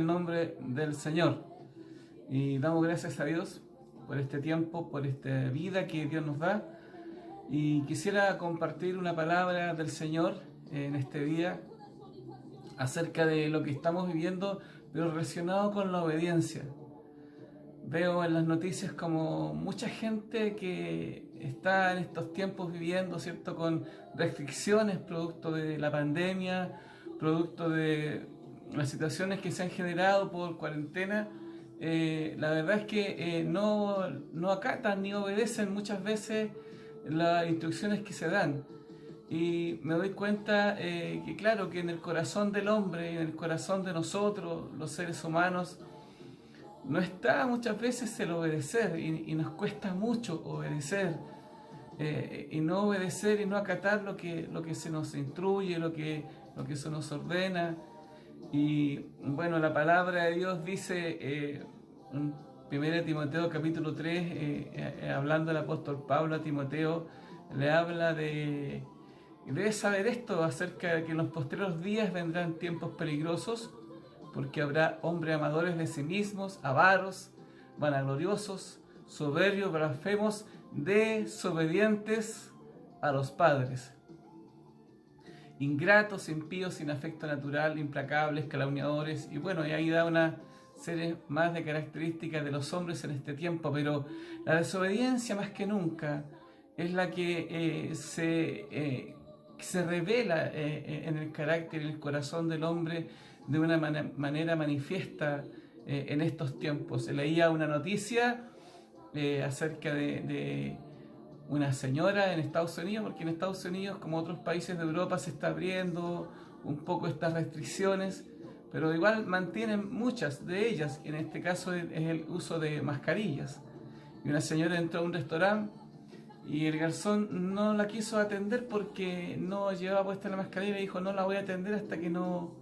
el nombre del Señor. Y damos gracias a Dios por este tiempo, por esta vida que Dios nos da. Y quisiera compartir una palabra del Señor en este día acerca de lo que estamos viviendo, pero relacionado con la obediencia. Veo en las noticias como mucha gente que está en estos tiempos viviendo, ¿cierto?, con restricciones producto de la pandemia, producto de las situaciones que se han generado por cuarentena. La verdad es que no acatan ni obedecen muchas veces las instrucciones que se dan. Y me doy cuenta que claro, que en el corazón del hombre, en el corazón de nosotros, los seres humanos, no está muchas veces el obedecer y nos cuesta mucho obedecer y no obedecer y no acatar lo que se nos instruye, lo que se nos ordena. Y bueno, la palabra de Dios dice en 1 Timoteo capítulo 3, hablando el apóstol Pablo a Timoteo, le habla de debes saber esto acerca de que en los postreros días vendrán tiempos peligrosos, porque habrá hombres amadores de sí mismos, avaros, vanagloriosos, soberbios, blasfemos, desobedientes a los padres, ingratos, impíos, sin afecto natural, implacables, calumniadores. Y bueno, y ahí da una serie más de características de los hombres en este tiempo, pero la desobediencia más que nunca es la que se revela en el carácter y el corazón del hombre de una manera manifiesta en estos tiempos. Leía una noticia acerca de una señora en Estados Unidos, porque en Estados Unidos, como otros países de Europa, se está abriendo un poco estas restricciones, pero igual mantienen muchas de ellas. En este caso es el uso de mascarillas. Y una señora entró a un restaurante y el garzón no la quiso atender porque no llevaba puesta la mascarilla, y dijo: no la voy a atender hasta que no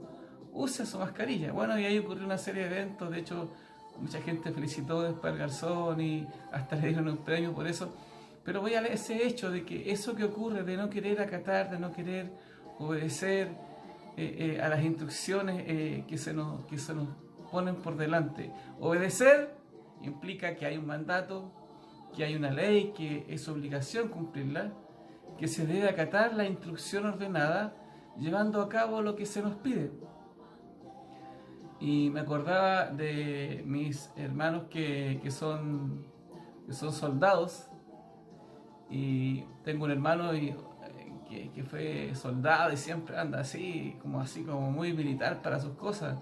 use su mascarilla. Bueno, y ahí ocurrió una serie de eventos. De hecho, mucha gente felicitó después al garzón y hasta le dieron un premio por eso. Pero voy a ese hecho de que eso que ocurre de no querer acatar, de no querer obedecer a las instrucciones que se nos ponen por delante. Obedecer implica que hay un mandato, que hay una ley, que es obligación cumplirla, que se debe acatar la instrucción ordenada, llevando a cabo lo que se nos pide. Y me acordaba de mis hermanos que son soldados, y tengo un hermano que fue soldado y siempre anda así como muy militar para sus cosas.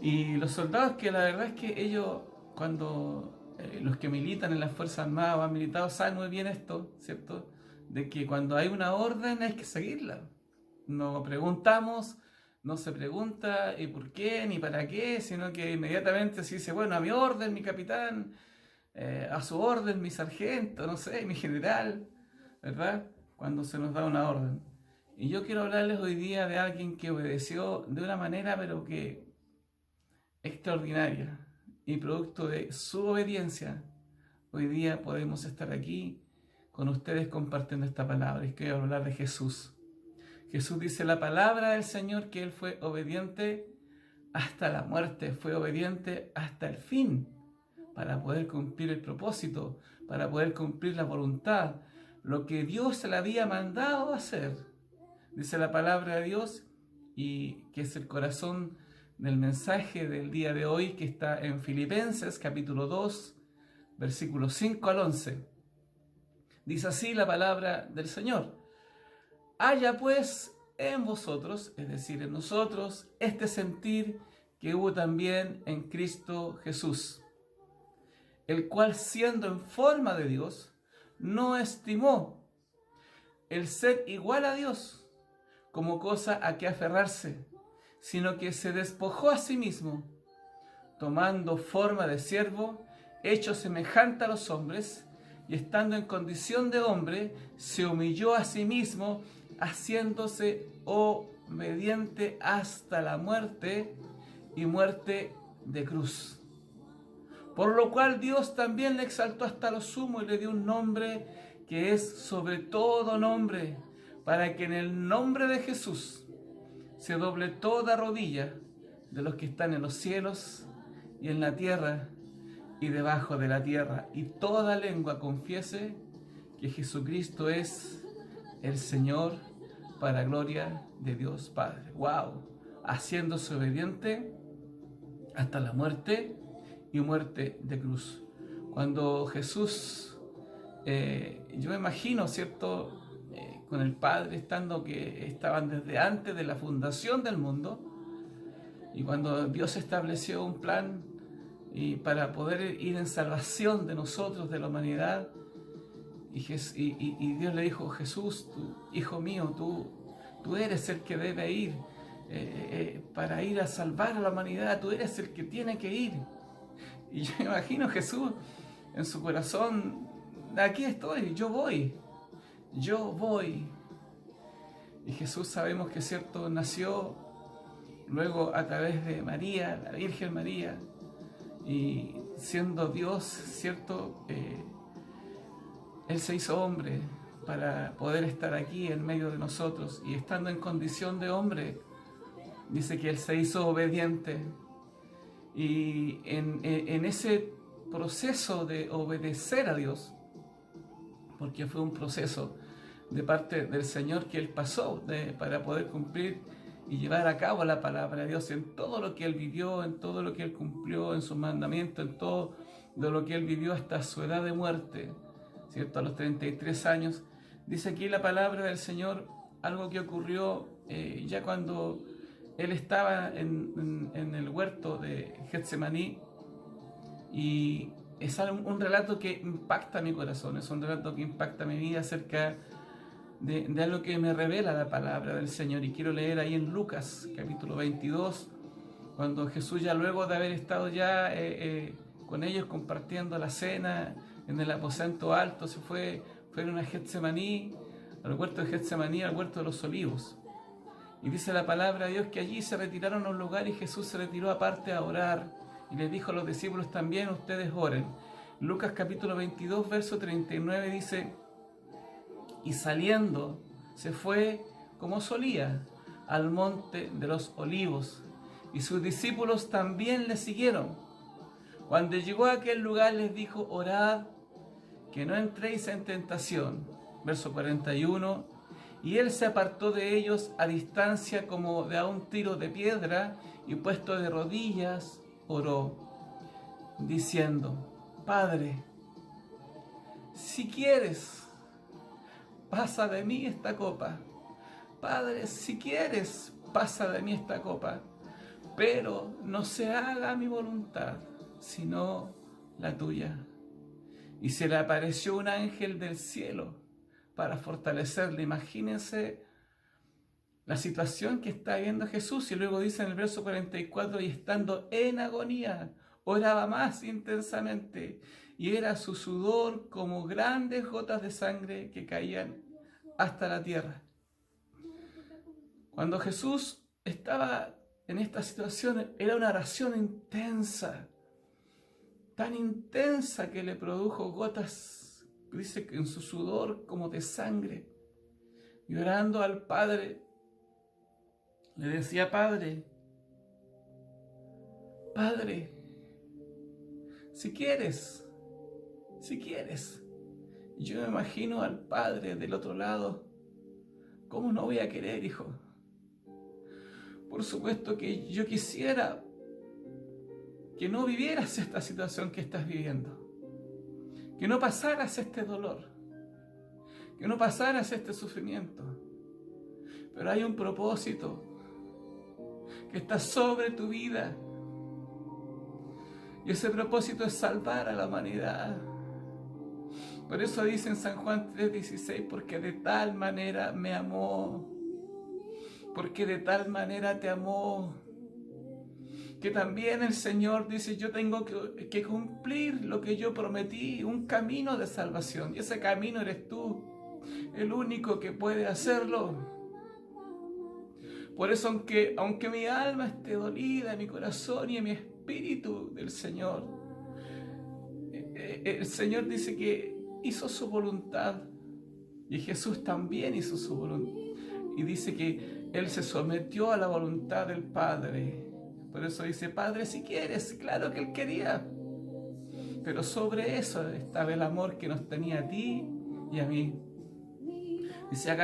Y los soldados, que la verdad es que ellos, cuando los que militan en las Fuerzas Armadas o han militado, saben muy bien esto, ¿cierto? De que cuando hay una orden hay que seguirla. No preguntamos, no se pregunta ¿y por qué? Ni para qué, sino que inmediatamente se dice: bueno, a mi orden, mi capitán, a su orden, mi sargento, no sé, mi general, ¿verdad? Cuando se nos da una orden. Y yo quiero hablarles hoy día de alguien que obedeció de una manera, pero que extraordinaria, y producto de su obediencia, hoy día podemos estar aquí con ustedes compartiendo esta palabra. Y quiero hablar de Jesús. Jesús dice la palabra del Señor que Él fue obediente hasta la muerte, fue obediente hasta el fin, para poder cumplir el propósito, para poder cumplir la voluntad, lo que Dios le había mandado hacer. Dice la palabra de Dios, y que es el corazón del mensaje del día de hoy, que está en Filipenses capítulo 2, versículos 5 al 11. Dice así la palabra del Señor: haya pues en vosotros, es decir, en nosotros, este sentir que hubo también en Cristo Jesús, el cual, siendo en forma de Dios, no estimó el ser igual a Dios como cosa a que aferrarse, sino que se despojó a sí mismo, tomando forma de siervo, hecho semejante a los hombres, y estando en condición de hombre, se humilló a sí mismo, haciéndose obediente hasta la muerte, y muerte de cruz. Por lo cual Dios también le exaltó hasta lo sumo y le dio un nombre que es sobre todo nombre, para que en el nombre de Jesús se doble toda rodilla, de los que están en los cielos y en la tierra y debajo de la tierra, y toda lengua confiese que Jesucristo es el Señor, para gloria de Dios Padre. ¡Wow! Haciéndose obediente hasta la muerte y muerte de cruz. Cuando Jesús, yo me imagino, ¿cierto? Con el Padre estando, que estaban desde antes de la fundación del mundo, y cuando Dios estableció un plan para poder ir en salvación de nosotros, de la humanidad, y Dios le dijo: Jesús, hijo mío, tú eres el que debe ir para ir a salvar a la humanidad, tú eres el que tiene que ir. Y yo me imagino Jesús en su corazón: aquí estoy, yo voy. Y Jesús, sabemos que cierto, nació luego a través de María, la Virgen María, y siendo Dios, cierto, Él se hizo hombre para poder estar aquí en medio de nosotros, y estando en condición de hombre, dice que Él se hizo obediente. Y en ese proceso de obedecer a Dios, porque fue un proceso de parte del Señor que Él pasó para poder cumplir y llevar a cabo la palabra de Dios, en todo lo que Él vivió, en todo lo que Él cumplió, en sus mandamientos, en todo lo que Él vivió hasta su edad de muerte, ¿cierto? A los 33 años. Dice aquí la palabra del Señor algo que ocurrió ya cuando Él estaba en el huerto de Getsemaní, y es un relato que impacta mi corazón, es un relato que impacta mi vida acerca de algo que me revela la palabra del Señor. Y quiero leer ahí en Lucas capítulo 22, cuando Jesús, ya luego de haber estado ya con ellos compartiendo la cena en el aposento alto, fueron a Getsemaní, al huerto de Getsemaní, al huerto de los olivos. Y dice la palabra de Dios que allí se retiraron a un lugar, y Jesús se retiró aparte a orar, y les dijo a los discípulos: también ustedes oren. Lucas capítulo 22, verso 39 dice: y saliendo se fue como solía al monte de los olivos, y sus discípulos también le siguieron. Cuando llegó a aquel lugar les dijo: orad que no entréis en tentación. Verso 41: y él se apartó de ellos a distancia como de a un tiro de piedra, y puesto de rodillas oró, diciendo: Padre, si quieres, pasa de mí esta copa. Padre, si quieres, pasa de mí esta copa. Pero no se haga mi voluntad, sino la tuya. Y se le apareció un ángel del cielo para fortalecerle. Imagínense la situación que está viendo Jesús. Y luego dice en el verso 44: y estando en agonía, oraba más intensamente, y era su sudor como grandes gotas de sangre que caían hasta la tierra. Cuando Jesús estaba en esta situación, era una oración intensa, tan intensa que le produjo gotas, dice que en su sudor como de sangre. Y orando al Padre, le decía: Padre, si quieres. Y yo me imagino al Padre del otro lado: ¿cómo no voy a querer, hijo? Por supuesto que yo quisiera que no vivieras esta situación que estás viviendo, que no pasaras este dolor, que no pasaras este sufrimiento. Pero hay un propósito que está sobre tu vida, y ese propósito es salvar a la humanidad. Por eso dice en San Juan 3:16: porque de tal manera me amó, porque de tal manera te amó, que también el Señor dice: yo tengo que cumplir lo que yo prometí, un camino de salvación, y ese camino eres tú, el único que puede hacerlo. Por eso, aunque mi alma esté dolida, mi corazón y mi espíritu del Señor, el Señor dice que hizo su voluntad, y Jesús también hizo su voluntad, y dice que Él se sometió a la voluntad del Padre Por eso dice, Padre, si quieres. Claro que Él quería. Pero sobre eso estaba el amor que nos tenía a ti y a mí. Dice,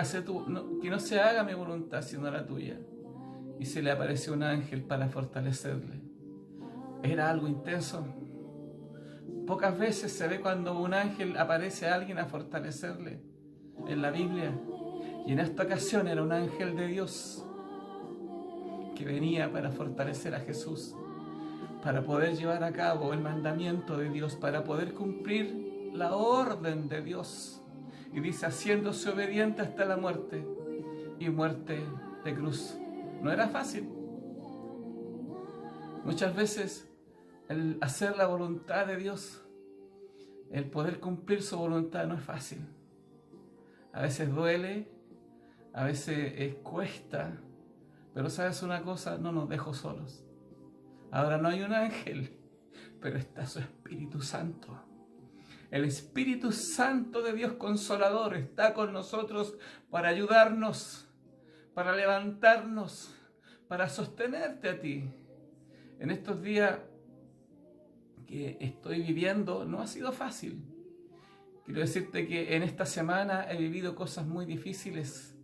que no se haga mi voluntad sino la tuya. Y se le apareció un ángel para fortalecerle. Era algo intenso. Pocas veces se ve cuando un ángel aparece a alguien a fortalecerle en la Biblia. Y en esta ocasión era un ángel de Dios que venía para fortalecer a Jesús, para poder llevar a cabo el mandamiento de Dios, para poder cumplir la orden de Dios. Y dice, haciéndose obediente hasta la muerte, y muerte de cruz. No era fácil. Muchas veces el hacer la voluntad de Dios, el poder cumplir su voluntad no es fácil. A veces duele, a veces cuesta, pero ¿sabes una cosa? No nos dejó solos. Ahora no hay un ángel, pero está su Espíritu Santo. El Espíritu Santo de Dios Consolador está con nosotros para ayudarnos, para levantarnos, para sostenerte a ti. En estos días que estoy viviendo no ha sido fácil. Quiero decirte que en esta semana he vivido cosas muy difíciles.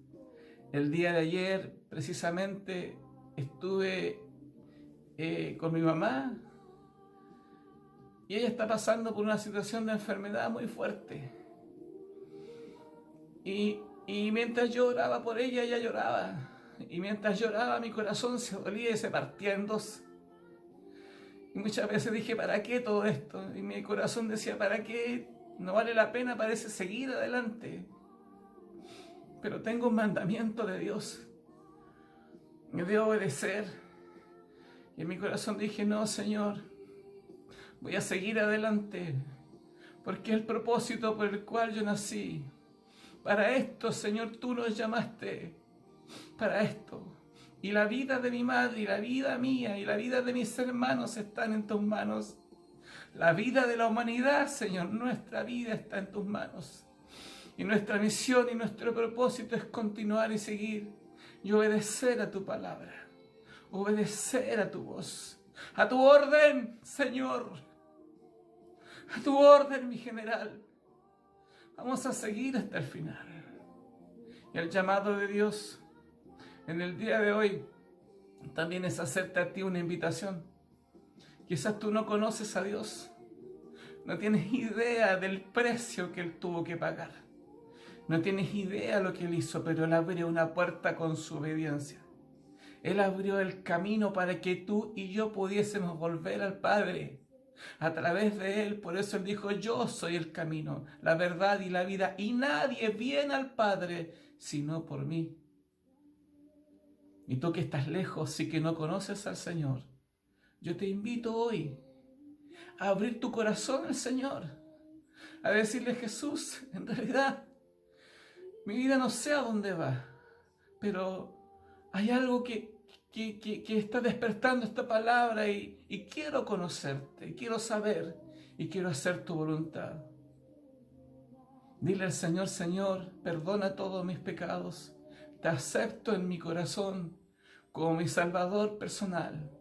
El día de ayer, precisamente, estuve con mi mamá y ella está pasando por una situación de enfermedad muy fuerte. Y mientras yo oraba por ella, ella lloraba. Y mientras lloraba, mi corazón se dolía y se partía en dos. Y muchas veces dije, ¿para qué todo esto? Y mi corazón decía, ¿para qué? No vale la pena, parece seguir adelante. Pero tengo un mandamiento de Dios. Me debo obedecer. Y en mi corazón dije, no, Señor, voy a seguir adelante. Porque es el propósito por el cual yo nací. Para esto, Señor, tú nos llamaste. Para esto. Y la vida de mi madre, y la vida mía, y la vida de mis hermanos están en tus manos. La vida de la humanidad, Señor, nuestra vida está en tus manos. Y nuestra misión y nuestro propósito es continuar y seguir y obedecer a tu palabra. Obedecer a tu voz. A tu orden, Señor. A tu orden, mi general. Vamos a seguir hasta el final. Y el llamado de Dios en el día de hoy también es hacerte a ti una invitación. Quizás tú no conoces a Dios. No tienes idea del precio que Él tuvo que pagar. No tienes idea de lo que Él hizo, pero Él abrió una puerta con su obediencia. Él abrió el camino para que tú y yo pudiésemos volver al Padre a través de Él. Por eso Él dijo, yo soy el camino, la verdad y la vida, y nadie viene al Padre sino por mí. Y tú que estás lejos y que no conoces al Señor, yo te invito hoy a abrir tu corazón al Señor, a decirle, Jesús, en realidad, mi vida no sé a dónde va, pero hay algo que está despertando esta palabra y quiero conocerte, quiero saber y quiero hacer tu voluntad. Dile al Señor, Señor, perdona todos mis pecados, te acepto en mi corazón como mi Salvador personal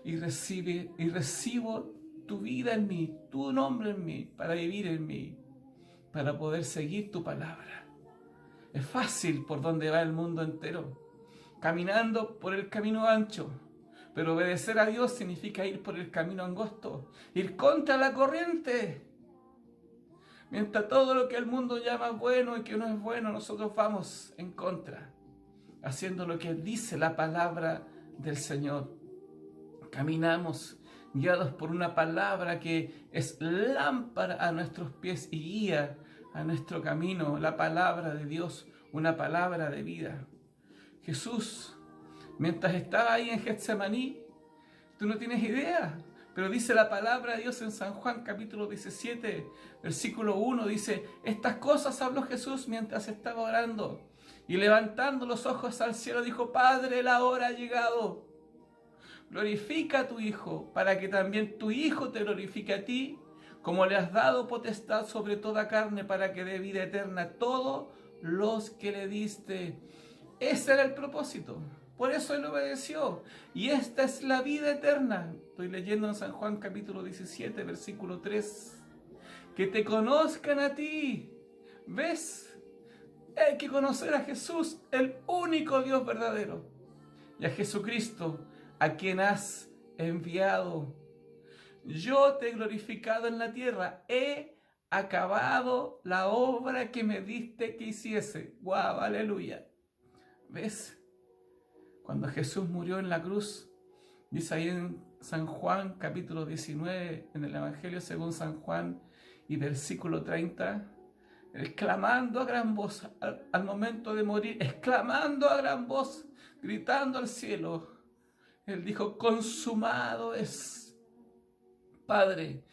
y recibo tu vida en mí, tu nombre en mí, para vivir en mí, para poder seguir tu palabra. Es fácil por donde va el mundo entero, caminando por el camino ancho, pero obedecer a Dios significa ir por el camino angosto, ir contra la corriente. Mientras todo lo que el mundo llama bueno y que no es bueno, nosotros vamos en contra, haciendo lo que dice la palabra del Señor. Caminamos guiados por una palabra que es lámpara a nuestros pies y guía a nuestro camino, la palabra de Dios, una palabra de vida. Jesús, mientras estaba ahí en Getsemaní, tú no tienes idea, pero dice la palabra de Dios en San Juan capítulo 17, versículo 1, dice, estas cosas habló Jesús mientras estaba orando, y levantando los ojos al cielo dijo, Padre, la hora ha llegado, glorifica a tu Hijo, para que también tu Hijo te glorifique a ti, como le has dado potestad sobre toda carne, para que dé vida eterna a todos los que le diste. Ese era el propósito, Por eso Él obedeció. Y esta es la vida eterna. Estoy leyendo en San Juan capítulo 17, versículo 3. Que te conozcan a ti. ¿Ves? Hay que conocer a Jesús, el único Dios verdadero. Y a Jesucristo, a quien has enviado. Yo te he glorificado en la tierra. He acabado la obra que me diste que hiciese. ¡Guau! ¡Aleluya! ¿Ves? Cuando Jesús murió en la cruz, dice ahí en San Juan capítulo 19, en el Evangelio según San Juan y versículo 30, exclamando a gran voz al momento de morir, exclamando a gran voz, gritando al cielo, Él dijo: consumado es. Padre,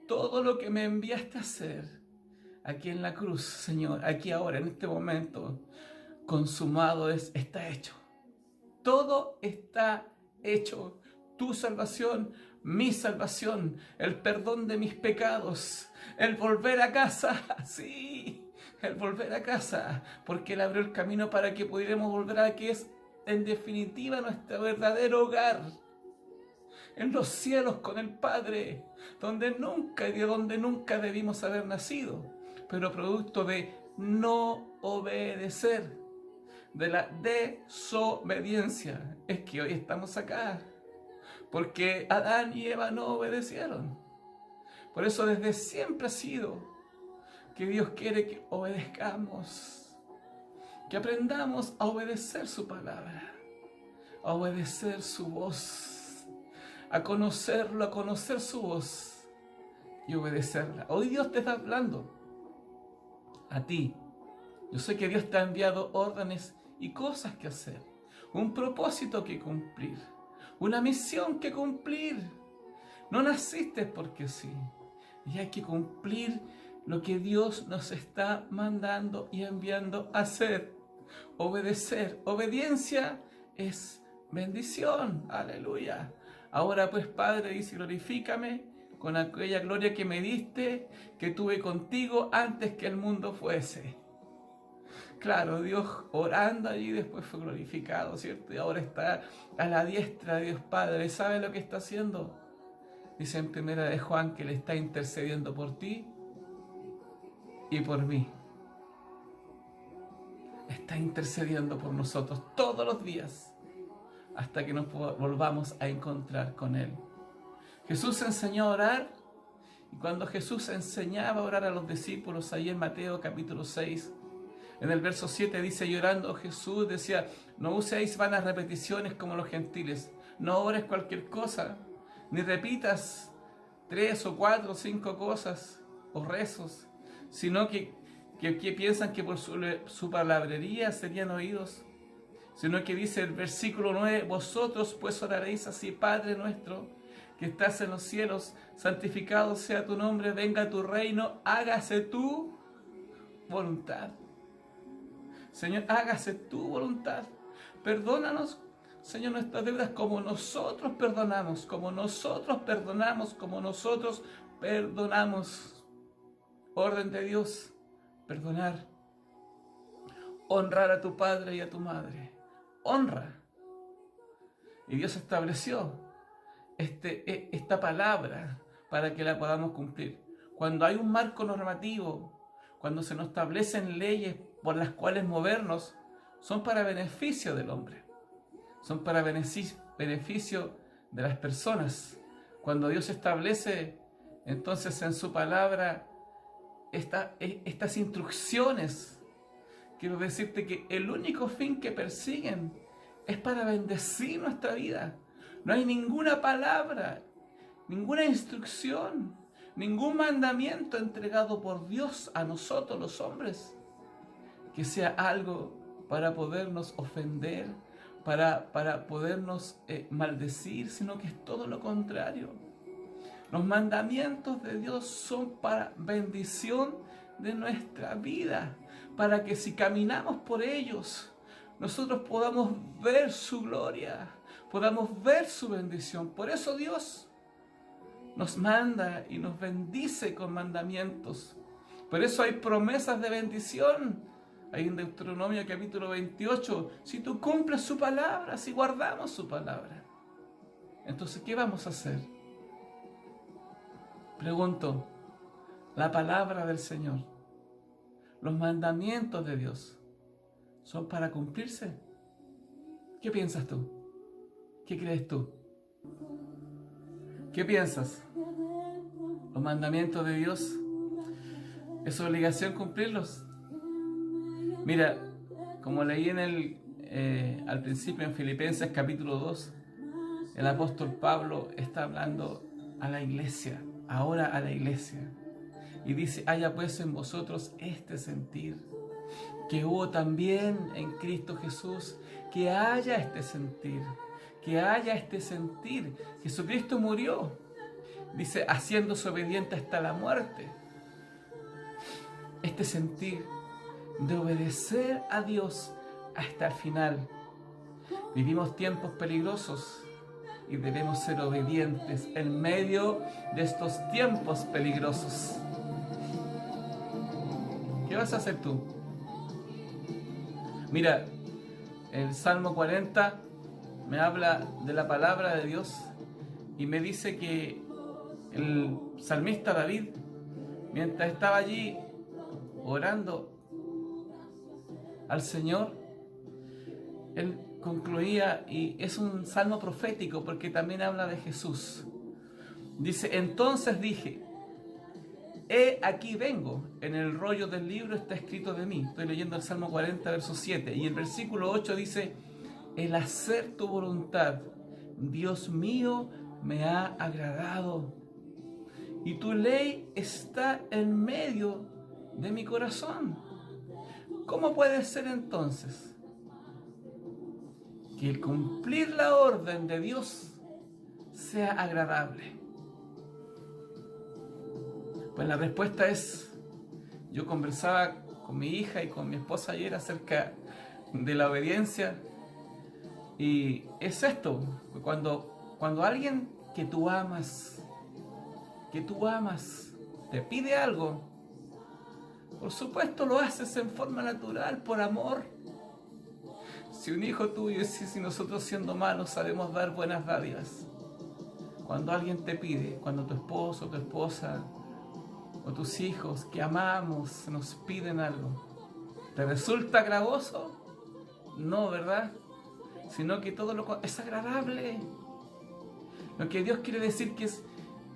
todo lo que me enviaste a hacer aquí en la cruz, Señor, aquí ahora, en este momento, consumado es, está hecho. Todo está hecho. Tu salvación, mi salvación, el perdón de mis pecados, el volver a casa, sí, el volver a casa, porque Él abrió el camino para que pudiéramos volver a que es, en definitiva, nuestro verdadero hogar, en los cielos con el Padre, donde nunca y de donde nunca debimos haber nacido, pero producto de no obedecer, de la desobediencia, es que hoy estamos acá, porque Adán y Eva no obedecieron. Por eso desde siempre ha sido que Dios quiere que obedezcamos, que aprendamos a obedecer su palabra, a obedecer su voz, a conocerlo, a conocer su voz y obedecerla. Hoy Dios te está hablando a ti. Yo sé que Dios te ha enviado órdenes y cosas que hacer, un propósito que cumplir, una misión que cumplir. No naciste porque sí, y hay que cumplir lo que Dios nos está mandando y enviando a hacer. Obedecer. Obediencia es bendición. Aleluya. Ahora pues, Padre, dice, glorifícame con aquella gloria que me diste, que tuve contigo antes que el mundo fuese. Claro, Dios orando allí después fue glorificado, ¿cierto? Y ahora está a la diestra de Dios Padre. ¿Sabe lo que está haciendo? Dice en primera de Juan que Él está intercediendo por ti y por mí. Está intercediendo por nosotros todos los días hasta que nos volvamos a encontrar con Él. Jesús enseñó a orar, y cuando Jesús enseñaba a orar a los discípulos, ahí en Mateo capítulo 6, en el verso 7 dice: llorando Jesús decía: no uséis vanas repeticiones como los gentiles, no ores cualquier cosa, ni repitas 3 o 4 o 5 cosas o rezos, sino que piensan que por su palabrería serían oídos, sino que dice el versículo 9: vosotros pues oraréis así: Padre nuestro que estás en los cielos, santificado sea tu nombre, venga tu reino, hágase tu voluntad. Señor, hágase tu voluntad. Perdónanos, Señor, nuestras deudas como nosotros perdonamos, como nosotros perdonamos, como nosotros perdonamos. Orden de Dios: perdonar. Honrar a tu padre y a tu madre. Honra. Y Dios estableció esta palabra para que la podamos cumplir. Cuando hay un marco normativo, cuando se nos establecen leyes por las cuales movernos, son para beneficio del hombre, son para beneficio de las personas. Cuando Dios establece entonces en su palabra estas instrucciones, quiero decirte que el único fin que persiguen es para bendecir nuestra vida. No hay ninguna palabra, ninguna instrucción, ningún mandamiento entregado por Dios a nosotros los hombres que sea algo para podernos ofender, para podernos maldecir, sino que es todo lo contrario. Los mandamientos de Dios son para bendición de nuestra vida, para que si caminamos por ellos, nosotros podamos ver su gloria, podamos ver su bendición. Por eso Dios nos manda y nos bendice con mandamientos. Por eso hay promesas de bendición Ahí en Deuteronomio capítulo 28, si tú cumples su palabra, si guardamos su palabra, entonces, ¿qué vamos a hacer? Pregunto, la palabra del Señor, los mandamientos de Dios, ¿son para cumplirse? ¿Qué piensas tú? ¿Qué crees tú? ¿Qué piensas? ¿Los mandamientos de Dios es su obligación cumplirlos? Mira, como leí al principio en Filipenses capítulo 2, el apóstol Pablo está hablando a la iglesia, ahora a la iglesia, y dice: haya pues en vosotros este sentir que hubo también en Cristo Jesús, que haya este sentir, Jesucristo murió, dice, haciéndose obediente hasta la muerte. Este sentir de obedecer a Dios hasta el final. Vivimos tiempos peligrosos y debemos ser obedientes en medio de estos tiempos peligrosos. ¿Qué vas a hacer tú? Mira, el Salmo 40 me habla de la palabra de Dios y me dice que el salmista David, mientras estaba allí orando al Señor, él concluía, y es un salmo profético porque también habla de Jesús. Dice: entonces dije, he aquí vengo, en el rollo del libro está escrito de mí. Estoy leyendo el Salmo 40, verso 7. Y el versículo 8 dice: el hacer tu voluntad, Dios mío, me ha agradado. Y tu ley está en medio de mi corazón. ¿Cómo puede ser entonces que el cumplir la orden de Dios sea agradable? Pues la respuesta es, yo conversaba con mi hija y con mi esposa ayer acerca de la obediencia, y es esto: cuando alguien que tú amas, te pide algo, por supuesto lo haces en forma natural, por amor. Si un hijo tuyo, si nosotros siendo malos sabemos dar buenas dádivas, cuando alguien te pide, cuando tu esposo, tu esposa o tus hijos que amamos nos piden algo, ¿te resulta gravoso? No, ¿verdad? Sino que todo lo es agradable. Lo que Dios quiere decir es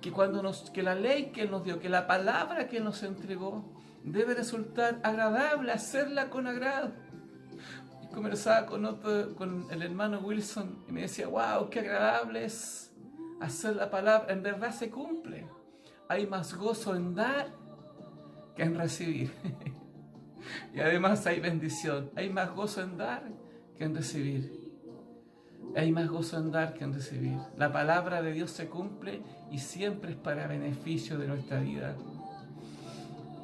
que la ley que Él nos dio, que la palabra que Él nos entregó, debe resultar agradable, hacerla con agrado. Y conversaba con el hermano Wilson y me decía: wow, qué agradable es hacer la palabra, en verdad se cumple. Hay más gozo en dar que en recibir. Y además hay bendición. Hay más gozo en dar que en recibir. Hay más gozo en dar que en recibir. La palabra de Dios se cumple y siempre es para beneficio de nuestra vida.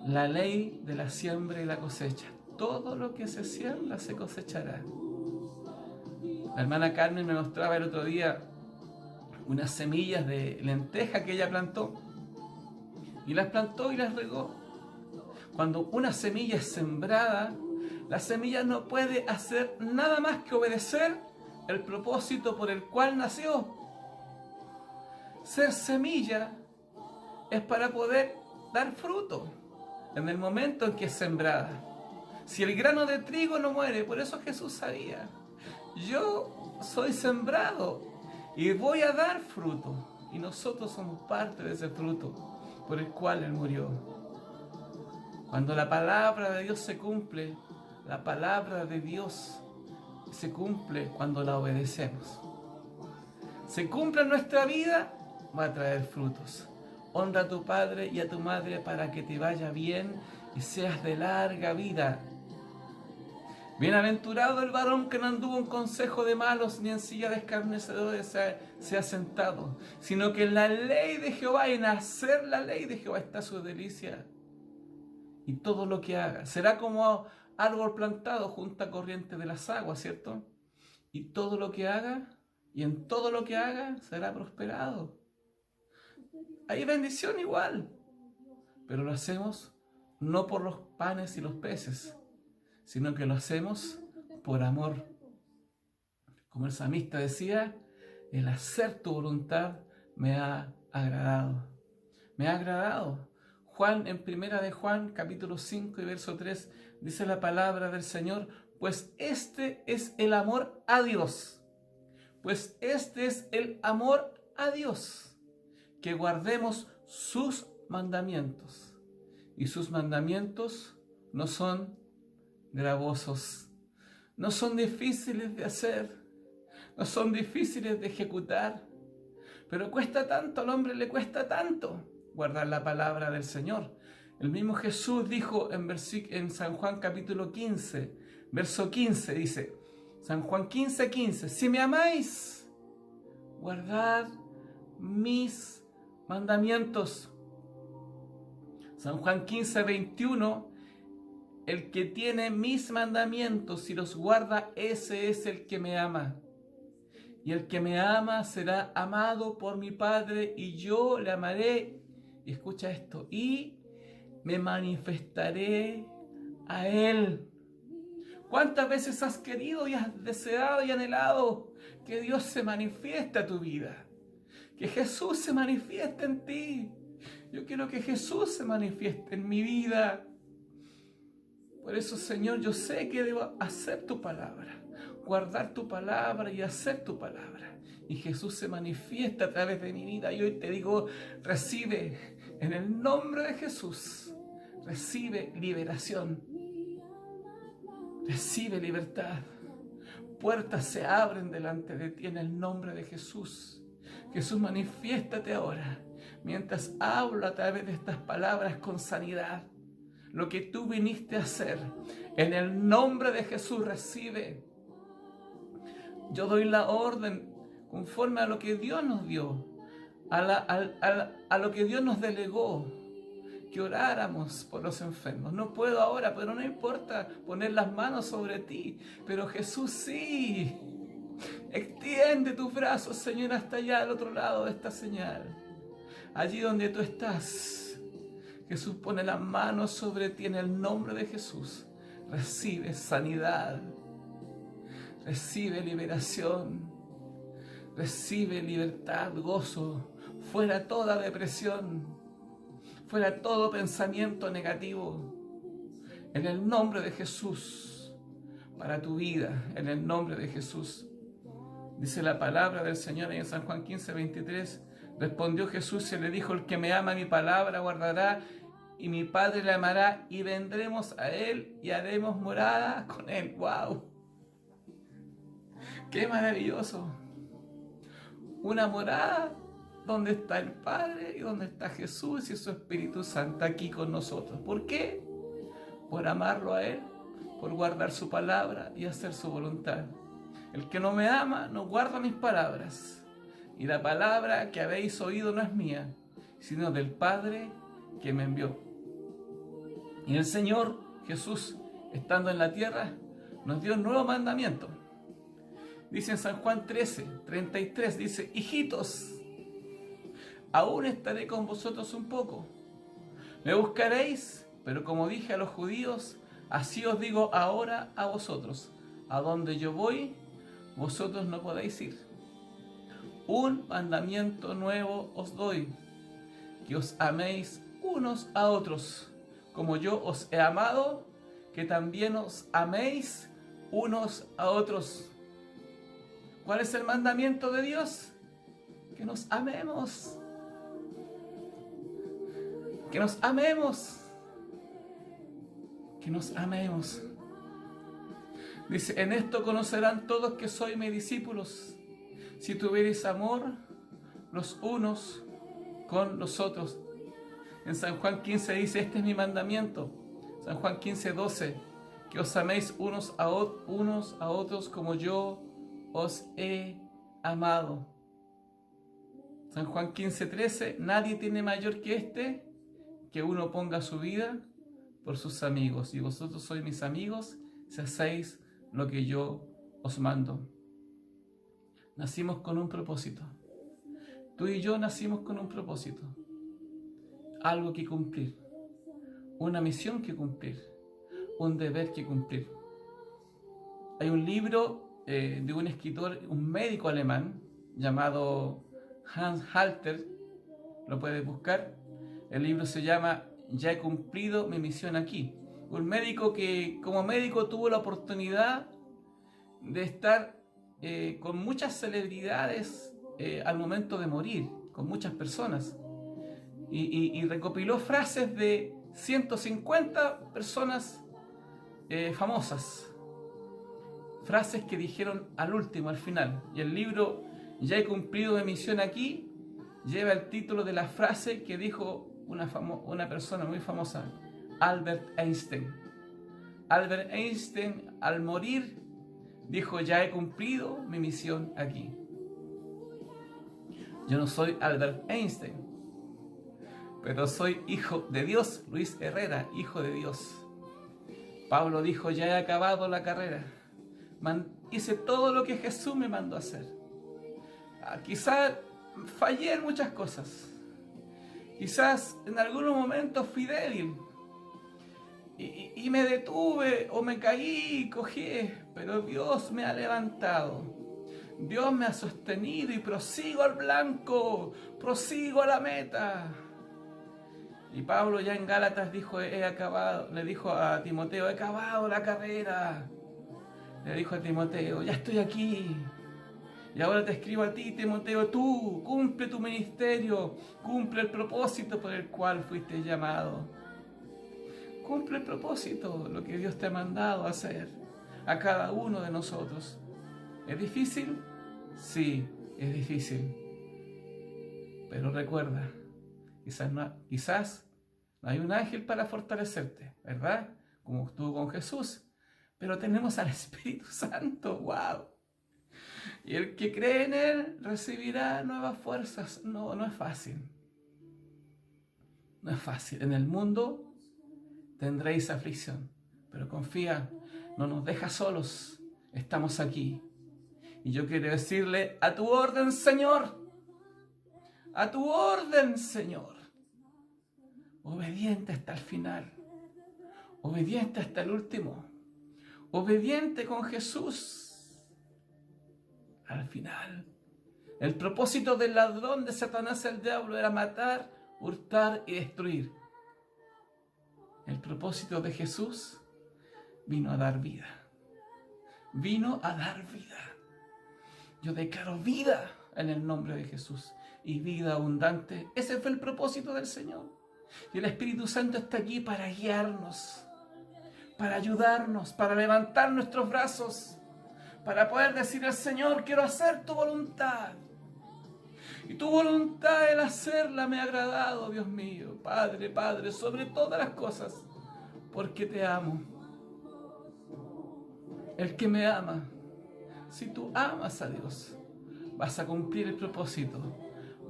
La ley de la siembra y la cosecha. Todo lo que se siembra se cosechará. La hermana Carmen me mostraba el otro día unas semillas de lenteja que ella plantó. Y las plantó y las regó. Cuando una semilla es sembrada, la semilla no puede hacer nada más que obedecer el propósito por el cual nació. Ser semilla es para poder dar fruto en el momento en que es sembrada. Si el grano de trigo no muere, por eso Jesús sabía: yo soy sembrado y voy a dar fruto. Y nosotros somos parte de ese fruto por el cual Él murió. Cuando la palabra de Dios se cumple, la palabra de Dios se cumple cuando la obedecemos. Se cumple en nuestra vida, va a traer frutos. Honra a tu padre y a tu madre para que te vaya bien y seas de larga vida. Bienaventurado el varón que no anduvo en consejo de malos, ni en silla de escarnecedores se ha sentado, sino que en la ley de Jehová, en hacer la ley de Jehová está su delicia. Y todo lo que haga será como árbol plantado junto a corriente de las aguas, ¿cierto? Y todo lo que haga, y en todo lo que haga, será prosperado. Hay bendición igual, pero lo hacemos no por los panes y los peces, sino que lo hacemos por amor. Como el salmista decía, el hacer tu voluntad me ha agradado. Me ha agradado. Juan, en primera de Juan, capítulo 5 y verso 3, dice la palabra del Señor, pues este es el amor a Dios. Pues este es el amor a Dios, que guardemos sus mandamientos. Y sus mandamientos no son gravosos, no son difíciles de hacer, no son difíciles de ejecutar, pero cuesta tanto, al hombre le cuesta tanto guardar la palabra del Señor. El mismo Jesús dijo en San Juan capítulo 15, verso 15, dice, San Juan 15, 15, si me amáis, guardad mis mandamientos. San Juan 15, 21, el que tiene mis mandamientos y los guarda, ese es el que me ama. Y el que me ama será amado por mi Padre, y yo le amaré. Y escucha esto, y me manifestaré a Él. ¿Cuántas veces has querido y has deseado y anhelado que Dios se manifieste a tu vida? Que Jesús se manifieste en ti. Yo quiero que Jesús se manifieste en mi vida. Por eso, Señor, yo sé que debo hacer tu palabra, guardar tu palabra y hacer tu palabra. Y Jesús se manifiesta a través de mi vida. Y hoy te digo, recibe en el nombre de Jesús, recibe liberación, recibe libertad. Puertas se abren delante de ti en el nombre de Jesús. Jesús, manifiéstate ahora, mientras hablo a través de estas palabras con sanidad. Lo que tú viniste a hacer, en el nombre de Jesús, recibe. Yo doy la orden conforme a lo que Dios nos dio, a lo que Dios nos delegó, que oráramos por los enfermos. No puedo ahora, pero no importa poner las manos sobre ti, pero Jesús sí. Extiende tus brazos, Señor, hasta allá al otro lado de esta señal. Allí donde tú estás, Jesús pone las manos sobre ti en el nombre de Jesús. Recibe sanidad, recibe liberación, recibe libertad, gozo, fuera toda depresión, fuera todo pensamiento negativo. En el nombre de Jesús, para tu vida, en el nombre de Jesús. Dice la palabra del Señor en San Juan 15, 23. Respondió Jesús y le dijo, el que me ama mi palabra guardará, y mi Padre le amará, y vendremos a Él y haremos morada con Él. ¡Wow! ¡Qué maravilloso! Una morada donde está el Padre y donde está Jesús y su Espíritu Santo aquí con nosotros. ¿Por qué? Por amarlo a Él, por guardar su palabra y hacer su voluntad. El que no me ama no guarda mis palabras, y la palabra que habéis oído no es mía, sino del Padre que me envió. Y el Señor Jesús, estando en la tierra, nos dio un nuevo mandamiento. Dice en San Juan 13, 33, dice, hijitos, aún estaré con vosotros un poco. Me buscaréis, pero como dije a los judíos, así os digo ahora a vosotros, a donde yo voy, vosotros no podéis ir. Un mandamiento nuevo os doy, que os améis unos a otros, como yo os he amado, que también os améis unos a otros. ¿Cuál es el mandamiento de Dios? Que nos amemos. Que nos amemos. Que nos amemos. Dice, en esto conocerán todos que sois mis discípulos, si tuviereis amor los unos con los otros. En San Juan 15 dice, este es mi mandamiento. San Juan 15, 12, que os améis unos a otros como yo os he amado. San Juan 15, 13, nadie tiene mayor que este, que uno ponga su vida por sus amigos. Y vosotros sois mis amigos si hacéis lo que yo os mando. Nacimos con un propósito. Tú y yo nacimos con un propósito. Algo que cumplir. Una misión que cumplir. Un deber que cumplir. Hay un libro de un escritor, un médico alemán, llamado Hans Halter, lo puedes buscar. El libro se llama Ya he cumplido mi misión aquí. Un médico que como médico tuvo la oportunidad de estar con muchas celebridades al momento de morir, con muchas personas. Y recopiló frases de 150 personas famosas. Frases que dijeron al último, al final. Y el libro Ya he cumplido mi misión aquí lleva el título de la frase que dijo una persona muy famosa, Albert Einstein. Albert Einstein, al morir, dijo: ya he cumplido mi misión aquí. Yo no soy Albert Einstein, pero soy hijo de Dios. Luis Herrera, hijo de Dios. Pablo dijo: ya he acabado la carrera. Hice todo lo que Jesús me mandó a hacer. Quizás fallé en muchas cosas. Quizás en algunos momentos fui débil. Y me detuve o me caí y cogí, pero Dios me ha levantado. Dios me ha sostenido y prosigo al blanco, prosigo a la meta. Y Pablo ya en Gálatas dijo: he acabado, le dijo a Timoteo: he acabado la carrera. Le dijo a Timoteo: ya estoy aquí. Y ahora te escribo a ti, Timoteo, tú cumple tu ministerio, cumple el propósito por el cual fuiste llamado. Cumple el propósito, lo que Dios te ha mandado a hacer a cada uno de nosotros. ¿Es difícil? Sí, es difícil. Pero recuerda, quizás no hay un ángel para fortalecerte, ¿verdad? Como estuvo con Jesús. Pero tenemos al Espíritu Santo, ¡wow! Y el que cree en Él recibirá nuevas fuerzas. No es fácil. No es fácil. En el mundo tendréis aflicción, pero confía, no nos deja solos, estamos aquí. Y yo quiero decirle: a tu orden, Señor, a tu orden, Señor. Obediente hasta el final, obediente hasta el último, obediente con Jesús. Al final, el propósito del ladrón, de Satanás, el diablo, era matar, hurtar y destruir. El propósito de Jesús vino a dar vida. Vino a dar vida. Yo declaro vida en el nombre de Jesús. Y vida abundante. Ese fue el propósito del Señor. Y el Espíritu Santo está aquí para guiarnos, para ayudarnos, para levantar nuestros brazos, para poder decir al Señor: quiero hacer tu voluntad. Y tu voluntad, el hacerla, me ha agradado, Dios mío. Padre, Padre, sobre todas las cosas, porque te amo. El que me ama, si tú amas a Dios, vas a cumplir el propósito.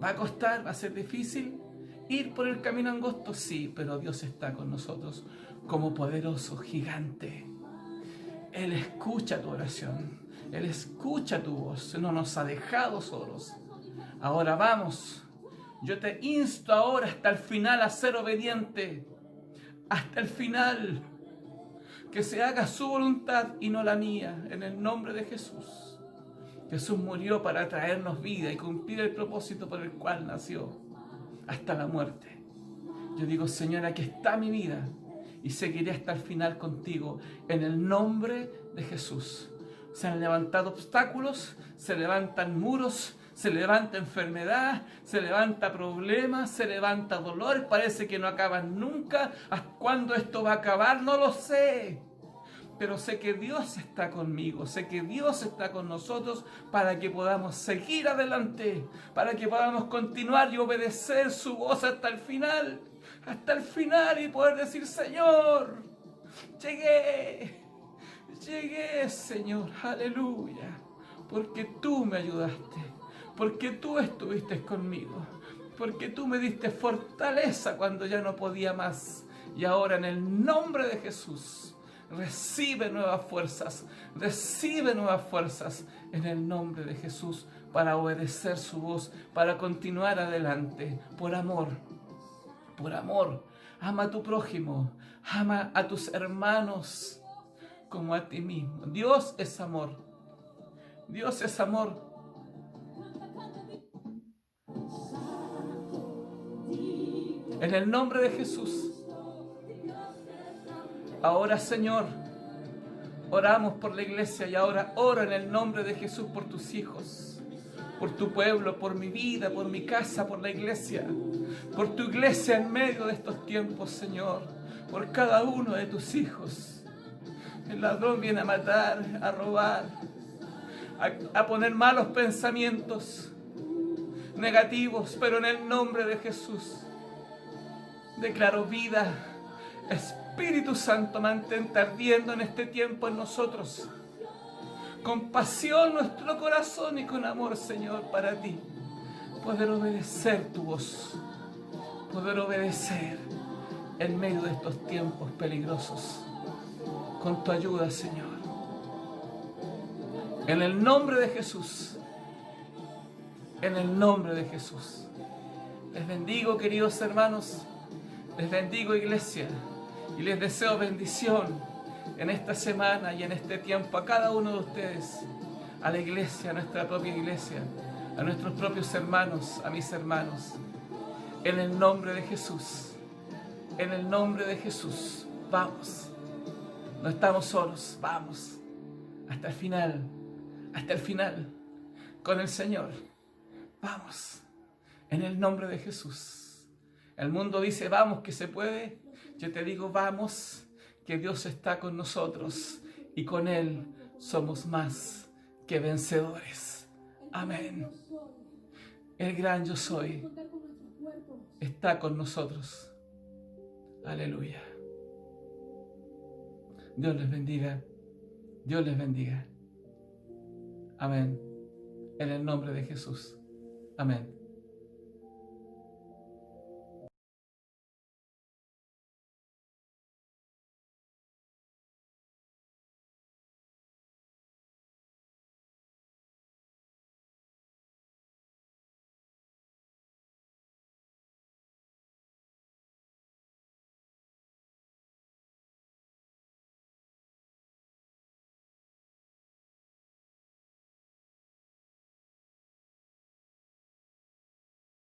Va a costar, va a ser difícil ir por el camino angosto, sí, pero Dios está con nosotros como poderoso gigante. Él escucha tu oración, Él escucha tu voz, no nos ha dejado solos. Ahora vamos, yo te insto ahora hasta el final a ser obediente, hasta el final, que se haga su voluntad y no la mía, en el nombre de Jesús. Jesús murió para traernos vida y cumplir el propósito por el cual nació, hasta la muerte. Yo digo: Señor, aquí está mi vida y seguiré hasta el final contigo, en el nombre de Jesús. Se han levantado obstáculos, se levantan muros, se levanta enfermedad, se levanta problemas, se levanta dolor. Parece que no acaban nunca. ¿Hasta cuándo esto va a acabar? No lo sé. Pero sé que Dios está conmigo, sé que Dios está con nosotros para que podamos seguir adelante, para que podamos continuar y obedecer su voz hasta el final y poder decir: Señor, llegué, Señor, aleluya, porque tú me ayudaste, porque tú estuviste conmigo, porque tú me diste fortaleza cuando ya no podía más. Y ahora, en el nombre de Jesús, recibe nuevas fuerzas en el nombre de Jesús, para obedecer su voz, para continuar adelante, por amor. Ama a tu prójimo, ama a tus hermanos, como a ti mismo. Dios es amor. Dios es amor. En el nombre de Jesús. Ahora, Señor, oramos por la iglesia y ahora oro en el nombre de Jesús por tus hijos, por tu pueblo, por mi vida, por mi casa, por la iglesia, por tu iglesia en medio de estos tiempos, Señor, por cada uno de tus hijos. El ladrón viene a matar, a robar, a poner malos pensamientos negativos, pero en el nombre de Jesús declaro vida. Espíritu Santo, mantente ardiendo en este tiempo en nosotros, con pasión nuestro corazón y con amor, Señor, para ti. Poder obedecer tu voz, poder obedecer en medio de estos tiempos peligrosos, con tu ayuda, Señor. En el nombre de Jesús, en el nombre de Jesús. Les bendigo, queridos hermanos, les bendigo, iglesia. Y les deseo bendición en esta semana y en este tiempo a cada uno de ustedes, a la iglesia, a nuestra propia iglesia, a nuestros propios hermanos, a mis hermanos. En el nombre de Jesús, en el nombre de Jesús, vamos. No estamos solos, vamos. Hasta el final, con el Señor. Vamos, en el nombre de Jesús. El mundo dice, vamos, que se puede. Yo te digo, vamos, que Dios está con nosotros y con Él somos más que vencedores. Amén. El gran yo soy está con nosotros. Aleluya. Dios les bendiga. Dios les bendiga. Amén. En el nombre de Jesús. Amén.